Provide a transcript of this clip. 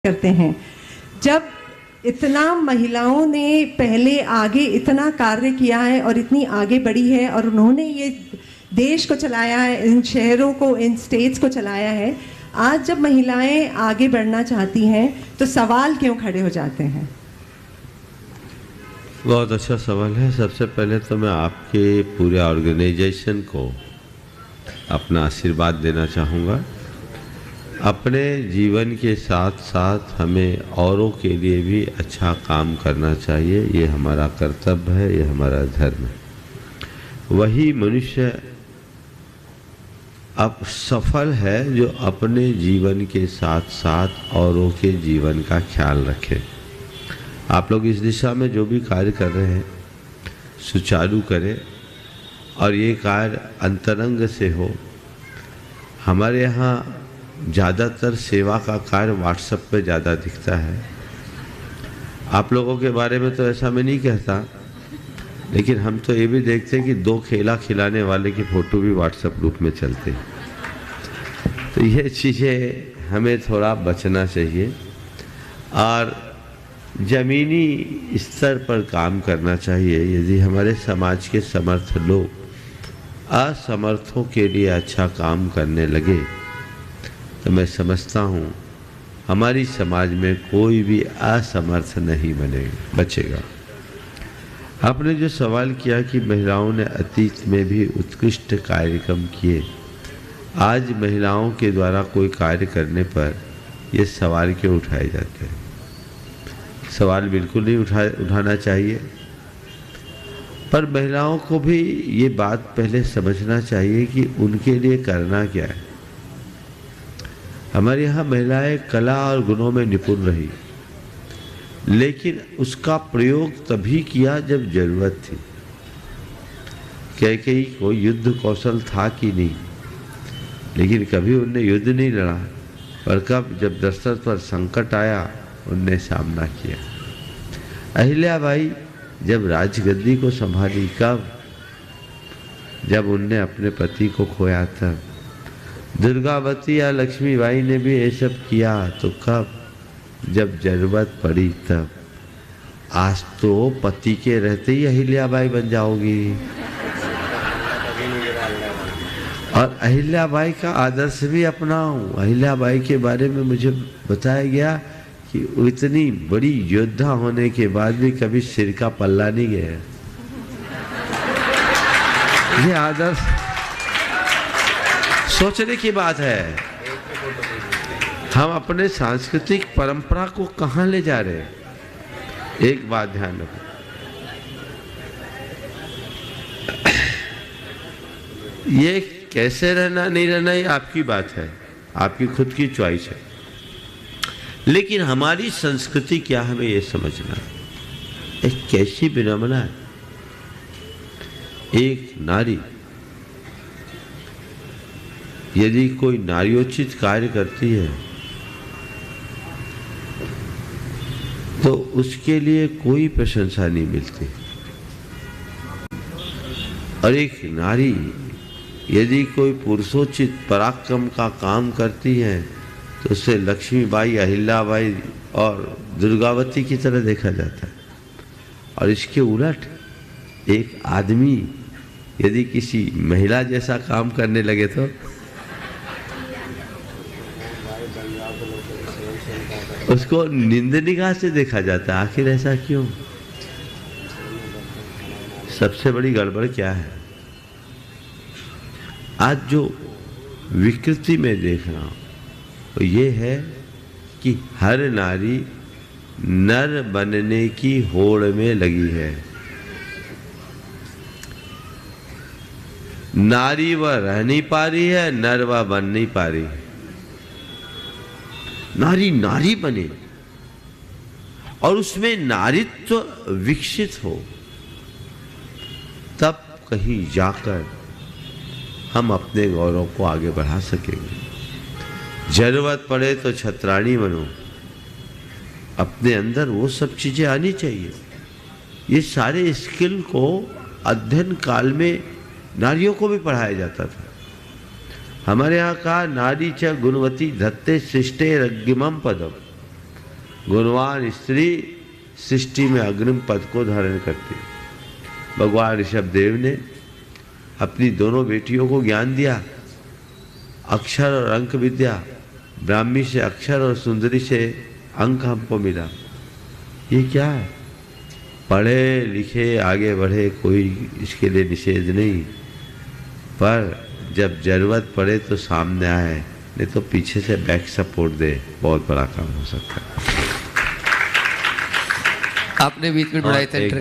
करते हैं। जब इतना महिलाओं ने पहले आगे इतना कार्य किया है और इतनी आगे बढ़ी है और उन्होंने ये देश को चलाया है, इन शहरों को, इन स्टेट्स को चलाया है, आज जब महिलाएं आगे बढ़ना चाहती हैं तो सवाल क्यों खड़े हो जाते हैं? बहुत अच्छा सवाल है। सबसे पहले तो मैं आपके पूरे ऑर्गेनाइजेशन को अपना आशीर्वाद देना चाहूँगा। अपने जीवन के साथ साथ हमें औरों के लिए भी अच्छा काम करना चाहिए। ये हमारा कर्तव्य है, ये हमारा धर्म है। वही मनुष्य अब सफल है जो अपने जीवन के साथ साथ औरों के जीवन का ख्याल रखे। आप लोग इस दिशा में जो भी कार्य कर रहे हैं सुचारू करें और ये कार्य अंतरंग से हो। हमारे यहाँ ज़्यादातर सेवा का कार्य व्हाट्सएप पे ज़्यादा दिखता है। आप लोगों के बारे में तो ऐसा मैं नहीं कहता, लेकिन हम तो ये भी देखते हैं कि दो खेला खिलाने वाले की फ़ोटो भी व्हाट्सएप ग्रुप में चलते हैं। तो ये चीज़ें हमें थोड़ा बचना चाहिए और ज़मीनी स्तर पर काम करना चाहिए। यदि हमारे समाज के समर्थ लोग असमर्थों के लिए अच्छा काम करने लगे तो मैं समझता हूँ हमारी समाज में कोई भी असमर्थ नहीं बचेगा। आपने जो सवाल किया कि महिलाओं ने अतीत में भी उत्कृष्ट कार्यक्रम किए, आज महिलाओं के द्वारा कोई कार्य करने पर ये सवाल क्यों उठाए जाते हैं? सवाल बिल्कुल नहीं उठाना चाहिए, पर महिलाओं को भी ये बात पहले समझना चाहिए कि उनके लिए करना क्या है। हमारे यहाँ महिलाएं कला और गुणों में निपुण रही, लेकिन उसका प्रयोग तभी किया जब जरूरत थी। कैकेयी को युद्ध कौशल था कि नहीं, लेकिन कभी उनने युद्ध नहीं लड़ा, पर कब जब दशरथ पर संकट आया उनने सामना किया। अहिल्याबाई जब राजगद्दी को संभाली कब? जब उनने अपने पति को खोया तब। दुर्गावती या लक्ष्मीबाई ने भी ये सब किया तो कब? जब जरूरत पड़ी तब। आज तो पति के रहते ही अहिल्याबाई बन जाओगी। और अहिल्याबाई का आदर्श भी अपनाऊं। अहिल्याबाई के बारे में मुझे बताया गया कि इतनी बड़ी योद्धा होने के बाद भी कभी सिर का पल्ला नहीं गया। ये आदर्श सोचने की बात है। हम अपने सांस्कृतिक परंपरा को कहाँ ले जा रहे हैं? एक बात ध्यान रखो, ये कैसे रहना नहीं रहना ये आपकी बात है, आपकी खुद की चॉइस है, लेकिन हमारी संस्कृति क्या हमें ये समझना है। एक कैसी विडंबना है, एक नारी यदि कोई नारियोचित कार्य करती है तो उसके लिए कोई प्रशंसा नहीं मिलती, और एक नारी यदि कोई पुरुषोचित पराक्रम का काम करती है तो उसे लक्ष्मीबाई, अहिल्याबाई और दुर्गावती की तरह देखा जाता है। और इसके उलट एक आदमी यदि किसी महिला जैसा काम करने लगे तो उसको निंद निगाह से देखा जाता है। आखिर ऐसा क्यों? सबसे बड़ी गड़बड़ क्या है? आज जो विकृति में देख रहा हूं तो ये है कि हर नारी नर बनने की होड़ में लगी है। नारी वह रह नहीं पा रही है, नर वह बन नहीं पा रही है। नारी नारी बने और उसमें नारीत्व विकसित हो, तब कहीं जाकर हम अपने गौरव को आगे बढ़ा सकेंगे। जरूरत पड़े तो छत्राणी बनो। अपने अंदर वो सब चीजें आनी चाहिए। ये सारे स्किल को अध्ययन काल में नारियों को भी पढ़ाया जाता था। हमारे यहाँ कहा नारी च गुणवती धत्ते सृष्टे रज्ञिमं पदम। गुणवान स्त्री सृष्टि में अग्रिम पद को धारण करती। भगवान ऋषभदेव ने अपनी दोनों बेटियों को ज्ञान दिया, अक्षर और अंक विद्या। ब्राह्मी से अक्षर और सुंदरी से अंक हमको मिला। ये क्या है? पढ़े लिखे आगे बढ़े, कोई इसके लिए निषेध नहीं, पर जब जरूरत पड़े तो सामने आए, नहीं तो पीछे से बैक सपोर्ट दे, बहुत बड़ा काम हो सकता है। आपने बीच में बढ़ाई थे।